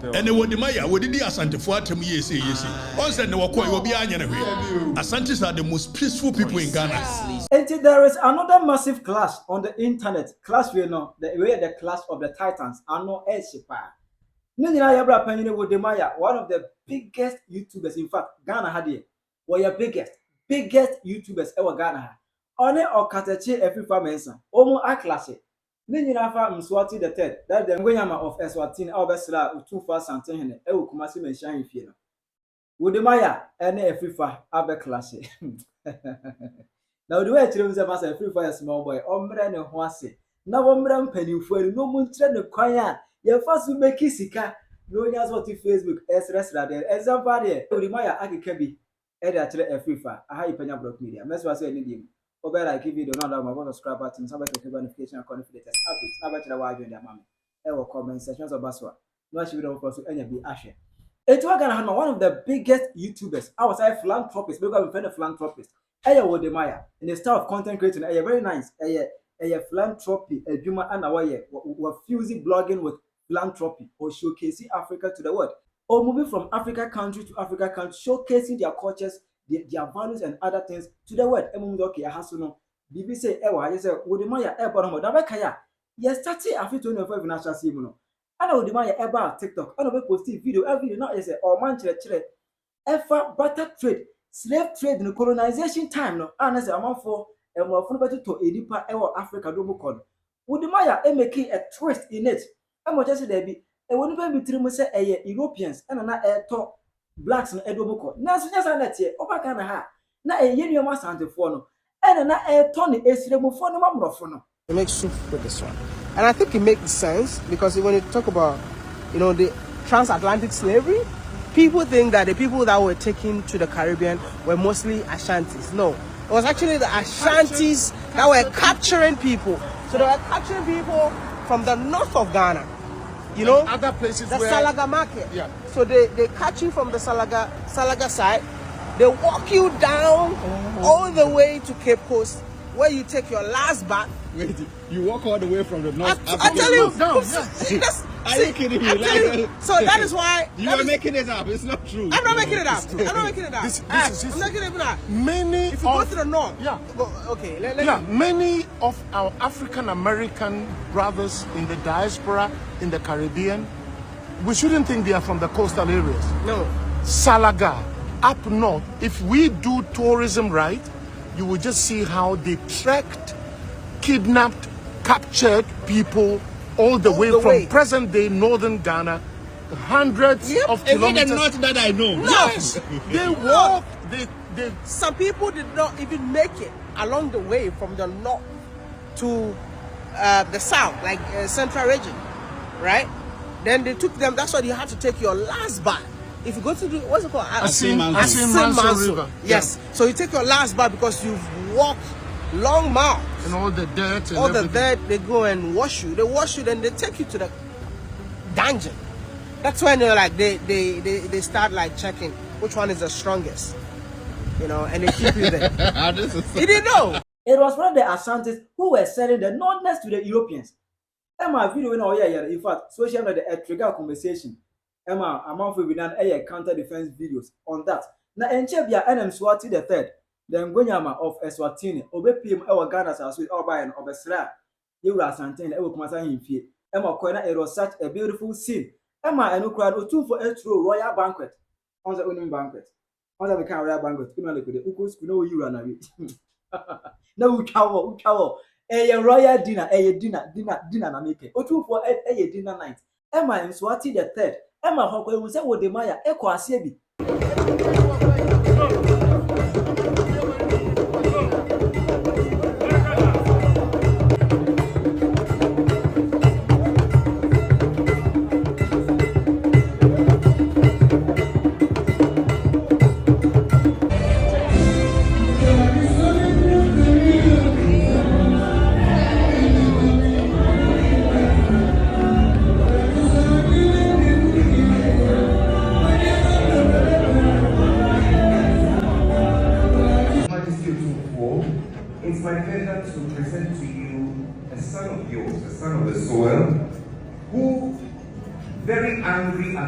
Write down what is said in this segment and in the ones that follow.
And the Wodemaya, Wode Asantehene tell me yes. Also, no one will be Asantes are the most peaceful people in Ghana. And there is another massive clash on the internet. Clash, we know the clash of the Titans. I know Eshipa. Nina Yabra Penyah Wodemaya, one of the biggest YouTubers. In fact, Ghana had it. Were your biggest YouTubers ever Ghana. Only Okatakyie Afrifa mention. Omo a clash. Nina fa Mswati III. That the Wodemaya of Eswatini Obesra Otumfuo Asantehene. Ewu kumasi mention in fear. Wodemaya ene Afrifa abe clash. Now the way children say pass Afrifa a small boy. Omre ne ho ase. Na omre mpanimfo no mu ntre ne kwan a ye fa so make sika. No nyas what Facebook SRS radel. Example there. Wodemaya akeka bi e da chire Afrifa. Aha Penyah block media. Message say any dim. Obe like video no that my subscribe button, subscribe to notification and connect latest updates. Na ba chire wa join their mama. E wo comment sections of baswa. No shi video for so enya bi ahwe. Etu Ghana had one of the biggest YouTubers. I was a philanthropist because we find a philanthropist. Eya Wodemaya in the style of content creating. Eya very nice. Eya philanthropy. Juma and awaye. We're fusing blogging with philanthropy or showcasing Africa to the world. Or moving from Africa country to Africa country, showcasing their cultures, their values and other things to the world. Okay, I have to know. BBC I say Wodemaya eba no dabekaya. Yes, 30 after 25 national simuno. I know Wodemaya eba TikTok. I know we post video every video. Not say or man chire ever butter trade, slave trade in colonization time no. And say amount for more better to edipa ewa Africa do mukon. Wodemaya make a twist in it. I'm just say there be e woni ba bitiri say Europeans and na to blacks no edo mukon. Na so nyasa na tie obaka na ha. Na yenu ma Asantefo no. And na to ne esiremufo no mamrofo no. It makes soup with this one. And I think it makes sense because when you talk about, the transatlantic slavery, people think that the people that were taken to the Caribbean were mostly Ashantis. No, it was actually the Ashantis that were capturing people. So they were capturing people from the north of Ghana, and other places the where... Salaga market. Yeah. So they catch you from the Salaga side, they walk you down all the way to Cape Coast, where you take your last bath. Wait, you walk all the way from the north. I tell you, are you kidding me? So that is why you are making it up. It's not true. I'm not making it up. I'm not making it up. I'm not making it up. If you go to the north, many of our African American brothers in the diaspora in the Caribbean, we shouldn't think they are from the coastal areas. No. Salaga, up north. If we do tourism right, you will just see how they trekked, kidnapped, captured people all the way from present-day northern Ghana, hundreds of kilometers. Even the north that I know. Yes, they walked. They. Some people did not even make it along the way from the north to the south, like central region, right? Then they took them. That's why you had to take your last bath. If you go to what's it called? Asin River. Yes. Yeah. So you take your last bath because you've walked long miles. And all the dirt. And the dirt, they go and wash you. They wash you, then they take you to the dungeon. That's when they're like they start like checking which one is the strongest, and they keep you there. You didn't know. It was one of the Ashantis who were selling the northerners to the Europeans. Emma video in fact, social media trigger conversation. Emma amount for done counter defense videos on that. Na enchebia Mswati III, the Ghanian of Eswatini, obepim ewa Ghana as with Oba and Obesra. You were Asantehene ewo kumasa himfie. Emma koina it was such a beautiful scene. Emma enu crowd Otumfuo Asantehene royal banquet. On the onim banquet. On the kind royal banquet. Kuna le kode ukos kuno you run away. Na ukawo. Royal dinner, dinner na make. Otumfuo dinner night. Emma Mswati III. Emma hokwe wuse Wodemaya eko asiebi.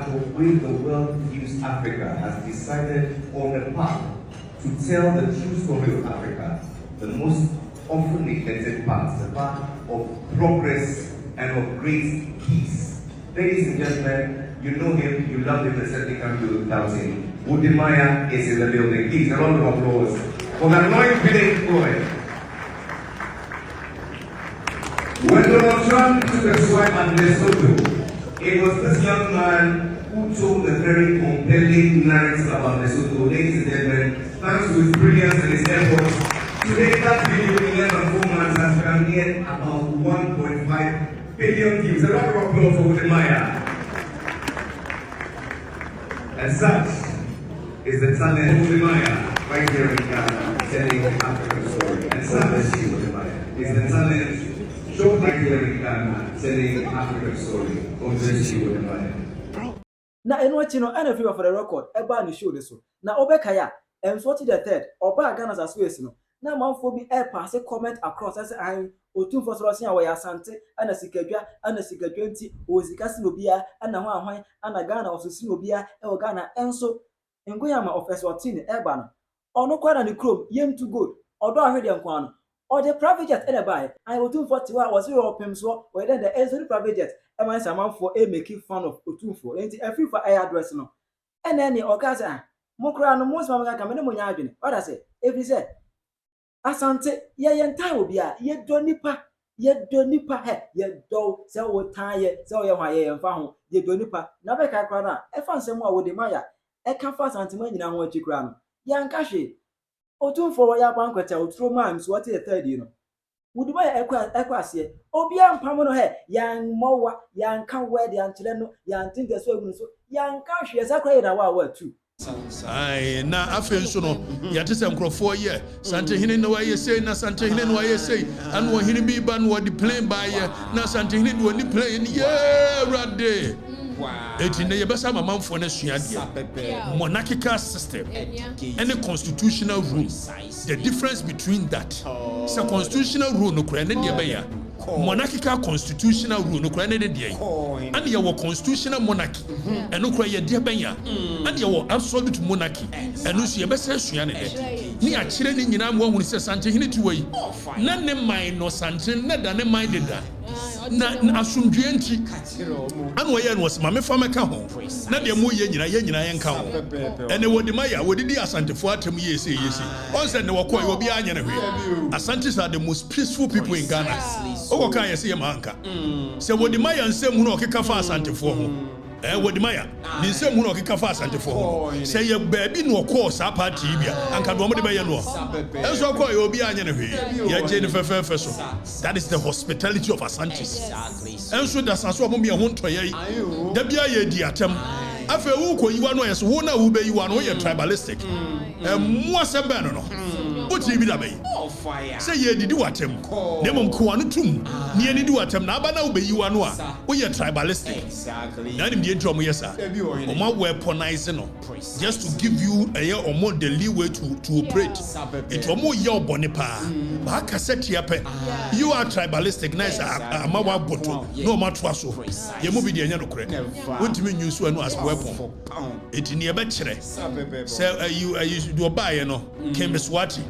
part of way the world views Africa has decided on a path to tell the true story of Africa, the most often neglected part, the path of progress and of great peace. Ladies and gentlemen, you know him, you love him, and certainly can't do without him. Wodemaya is in the building. Please, a round of applause for the anointed boy. When Donald Trump took a swipe at Lesotho, it was this young man who told a very compelling narrative about Lesotho. Ladies and gentlemen, thanks to his brilliance and his efforts, today that video in less than 4 months has come in about 1.5 billion views. A round of applause for Wodemaya. And such is the talent of Wodemaya right here in Ghana, telling African story. And such is Wodemaya is the talent show right here in Ghana, telling African story. God bless you, Wodemaya. Na eno no ana free for the record eba ni show this so na obeka ya Mswati III oba Ghana as ways no na manfo bi pass comment across as I Otumfuo Asantehene we Asante ana sikadwa nti o sikasi no bia ana ho ahwan ana Ghana ososi no bia e Ghana enso ngoyama of Mswati eba no ono kwara ni chrome yem to good odo ahwede nkwa no or the private jet ene buy I Otumfuo was we open so we then the enso private jet e man saman for making fun of Otumfuo nti Afrifa address no ene ne okaza mokra no mo sama ka me ne mo nya adwene what I say every say Asante ye ntan obi a ye do nipa he ye do se wo tan ye se wo ye hwa ye mfa ho ye do nipa na be ka kra na e fa nsem a Wodemaya e ka fa Asante ma nyina ho akikra no ya nka hwe Otumfuo ya bankweta oturo ma Mswati III no Wodemaya ekwa ase obi a mpam no he ya mowa ya nka word ya nkyere no ya ntinga so agunu so ya nka hwe sakra ye na wa tu Aye, na afen so no yate se nkrofo ye Asantehene no waye sei na Asantehene no waye sei anu ohene bi ba no wodi plane ba ye na Asantehene do ni plane ye rade eti ne yebesa mamamfo na suade monarchical system and the constitutional rule. The difference between that so constitutional rule no kura ne de be ya monarchical constitutional rule no kura ne de and ye wo constitutional monarchy and no kura ye de be ya and ye wo absolute monarchy and no so yebesa suane de ni a kire ni nyina mo hunu se Asantehene tiwai na ne man no Asantehene na da ne man de da na asumdwe nti anu ye no ma me fa meka ho na de mo ye nyina ye nka ho ene Wodemaya wodidi Asantefo atem yesi on said ne wokọ obi anya ne hwe Asantes are the most peaceful people in Ghana okoka yesi ye manka se Wodemaya nsem hu na okeka fa Asantefo ho Wodemaya ni nsem hu na okeka fa Asantefo ho se ye baabi no okọ sa party bia anka do mo de be ye no enso okọ obi anya ne hwe ye je ne fefefe so that is the hospitality of Asantes enso da saso mo me ho ntoye da bia ye di atem afa wu ko yiwa no yeso wo na wu be yiwa no ye tribalistic mo asebe no oti bi da be say ye didi watem na mom ko anu tum ne ye didi watem na aba na wu be yiwa no a wo ye tribalistic na nim die drum yesa o ma weaponize no just to give you a year or more the leeway to operate it o mo ye obone pa ba ka set ya pe you are tribalistic nice ama wa boto no ma to aso ye mo bi de nya no kore wontimi nyusu anu as weapon it ni e be kire say you do buy no King Mswati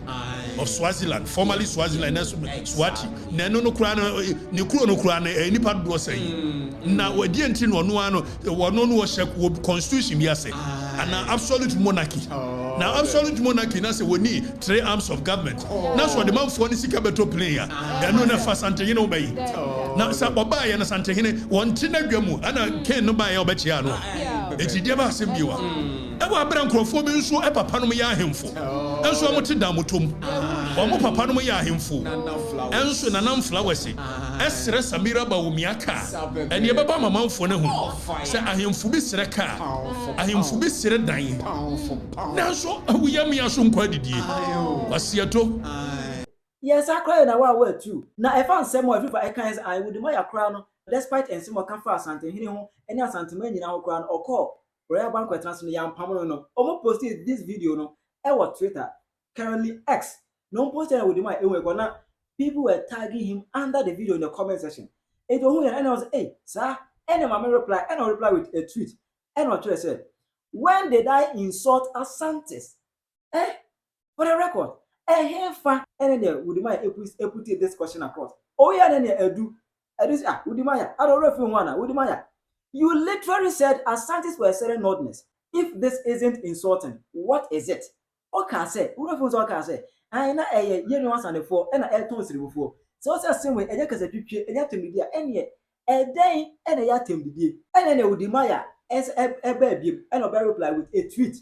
of Swaziland, formerly Swaziland, Swati. No kura ne kuro no kura ne nipa do say. Na wadi enti no ano no shek constitution bi ase. And absolute monarchy. Now absolute monarchy na say we need 3 arms of government. Na so the man for ni sika beto player. And no na fa Asantehene obayi. Na sa baba ya na Asantehene wonti na dwamu ana ken no ba ya obechia no. Eti dia ba asem biwa. Ewa abran krofo bi nso e papa no ya ahemfo. Enso amote da motom. Omo papa no ya ahemfo. Enso nanam flowers esre Samira ba womiaka. Ene e baba mamamfo na hu. Se ahemfo bi sre ka. Ahemfo bi sre dan. Nanso awuyam ya so nkwa didie. Wasieto. Yes, I cry na wa too. Na e fa nsem o Afrifa e kan I Wodemaya kra no despite ensem o kan fa Asantehene ho ene Asantehene nyina ho kra no okọ Royal Bank Trans no yam pam no omo posted this video no e wa Twitter currently X no posted na Wodemaya e we go na people were tagging him under the video in the comment section. It who and I was hey sir ene ma reply with a tweet And what you say? When did I insult Asantes? For the record, Hefa, and then Wodemaya put this question across. Oh, yeah, then Edu. Wodemaya, I don't know if you want Wodemaya. You literally said Asantes were selling nordness. If this isn't insulting, what is it? Okay, say, who knows what I say? I know a year once and before, and I told you before. So it's the same way, and you can say, and you have to media, and yet a day, and a yatim be, and then Wodemaya as a baby, and a reply with a tweet.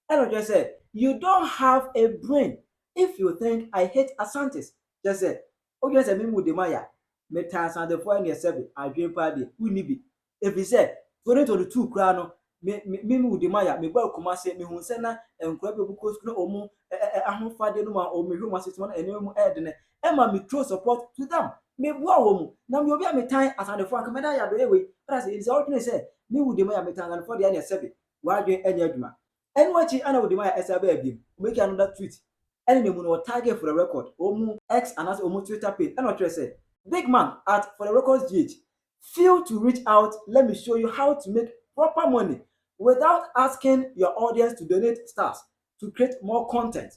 And I just said, you don't have a brain if you think I hate Asantes. Just said, oh, yes, I mean, Wodemaya, Meta Asantehene and yourself, I dream party, who need be. If he said, 2022 crown, me Wodemaya, me boy Kumase, me Hunsena, and Crabbe Bukos, no omo, ahun fade no ma, or me room assistant, and no more Edna, Emma, me throw support to them. Me wow, now you'll be a me time as the Frank Medaya the way, but as it's ordinary said, me Wodemaya, me tan for the other seven, why doing any argument. And watching Anna Wodemaya as a baby, make another tweet. And the target for the record, Omu X and as Omu Twitter page, and what I said, big man at for the records GH. Feel to reach out. Let me show you how to make proper money without asking your audience to donate stars to create more content.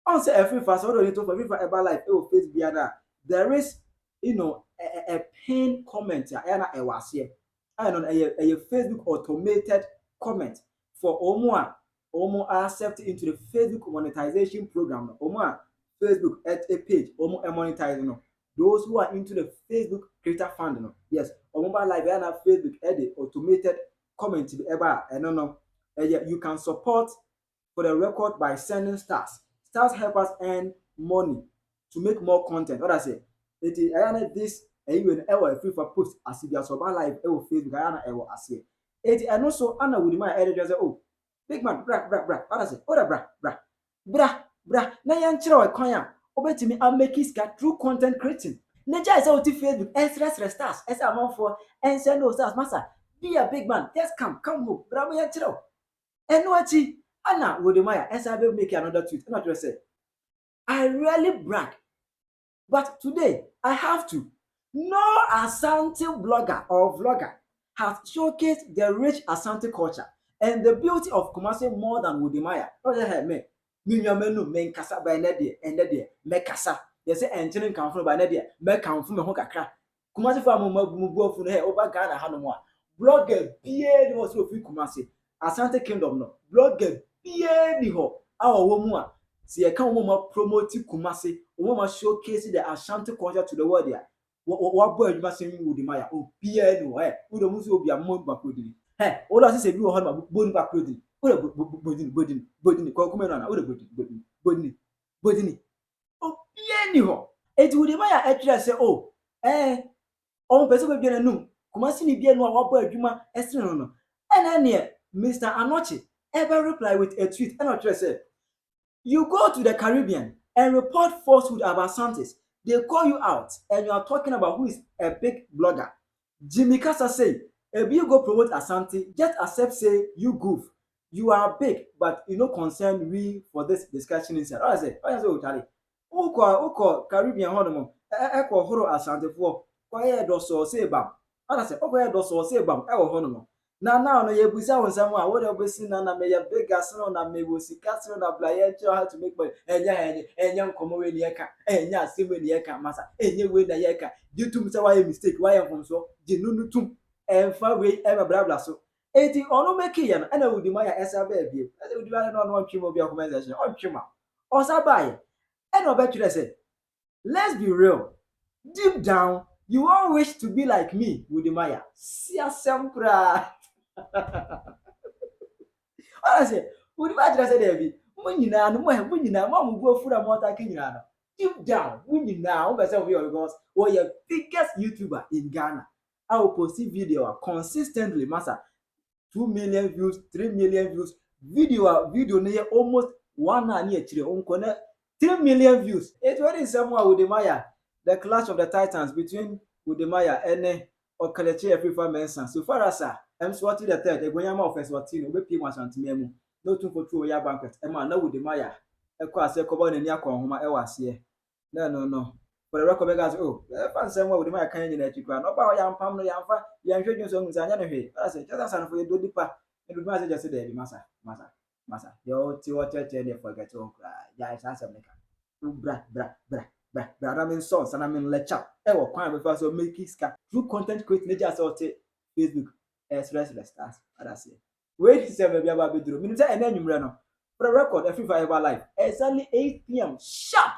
On say Afrifa, so don't for Afrifa ever life on Facebook. There is, a pinned comment here. I was here. I know a Facebook automated comment for Omo accept into the Facebook monetization program. Omo Facebook at a page. Omo monetizing. Those who are into the Facebook creator fund, yes, on mobile live and Facebook edit automated comment to be ever. And no, you can support for the record by sending stars. Stars help us earn money to make more content. What I say? It is this even ever free for post as if you are so live ever Facebook. I ever as here. It and also Anna Wodemaya editor say, oh, big man, bra. What I say? Oh, bra. Na yan chira kwan obetimi am make iska through content creating. Naija is out Facebook, extra stars, as amount for and send those stars, master. Be a big man, just come home. Bravo yan chiro. And what Anna Wodemaya, as I will make another tweet. And what I say, I rarely brag, but today I have to. No Asante blogger or vlogger has showcased the rich Asante culture and the beauty of Kumasi more than Wodemaya. What the hell, man? Minyamenu men kasa by Nadia and Nadia, Mekasa. They say, entering come from by Nadia, make come from a honkakra. Kumasi for Mubu from here over Ghana Hanumwa. Blogger, Pierre was so free Kumasi. Asante Kingdom, no. Blogger, Pierre Niho, our woman. See, I can't promote Kumasi, woman showcase the Ashanti culture to the world here. What boy you must say Wodemaya? Oh, Pierre, no, who the Musu will be a month back with you. Hey, all I say, you are bone back with you. Bodini, oh, anyhow, it would be my address. Say, oh, on person will be a new. Kumasi ni be no what boy Juma no. And then Mr. Anochi ever reply with a tweet and not say, you go to the Caribbean and report falsehood about Santos. They call you out and you are talking about who is a big blogger. Jimmy Casa say, if you go promote Asante, just accept say you goof. You are big, but you know concern we for this discussion inside. I say, Charlie. Oko Caribbean honomo. Eko horo Asante for. Kwaye do so say bam. I say, okay, do so say bam. Ewo honomo. Now no ye busa won samwa. What you see na me ya big asno na me wo sika asno na blaye how to make money. Enya nkomo we ni eka. Enya asem we ni eka masa. Enye we na ye eka. You tum say why mistake? Why am so? Jinunu tum. Enfa we ever bla so. Eti ono make ya na Wodemaya esa ba bie. Wodemaya no no twimo bi organization. Ontwima. Osabai. And obeture say, let's be real. Deep down, you all wish to be like me, Wodemaya. Sia sempra. I say, Wodemaya just say there be. Munyina no munyina mamu go fura mota kinyina no. Deep down, munyina o be say we are because we are biggest YouTuber in Ghana. I will post video consistently, massa. 2 million views, 3 million views. Video near almost 1 hour near 3 million views. It's very somewhere Wodemaya. The clash of the titans between Wodemaya and Okatakyie Afrifa Mensa. So far as Mswati III, the Ghanian of Mswati, we pay much on Timemu. No Otumfuo ya banquet. Emma no Wodemaya. Ekwa kobo ne nia kon homa ewase. No. For the record guys, oh, fan somewhere Wodemaya kan nyina chikwa. No ba ya mpam no ya mfa ya nhwedwun so nza anya ne hwe. I say just as for you do dipa. And the message just said, Massa. The old theater and forget to cry. Yeah, it's answer maker. Bra. I mean, songs and I mean, lecture. Ever crime before so make it scar. True content create nature sort Facebook as restless stars. I say. Wait to say maybe about bedroom. Minute and then you run. For the record, Afrifa ever live. Exactly 8 p.m. sharp.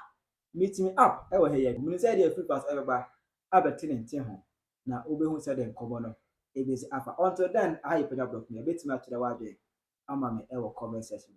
Meet me up. Ever here. Minute say the Afrifa's ever by Abertin and Tim. Now, Obe who said them come on. It is Alpha. Until then, I put up me a bit much to the wide day. I'm a comment section.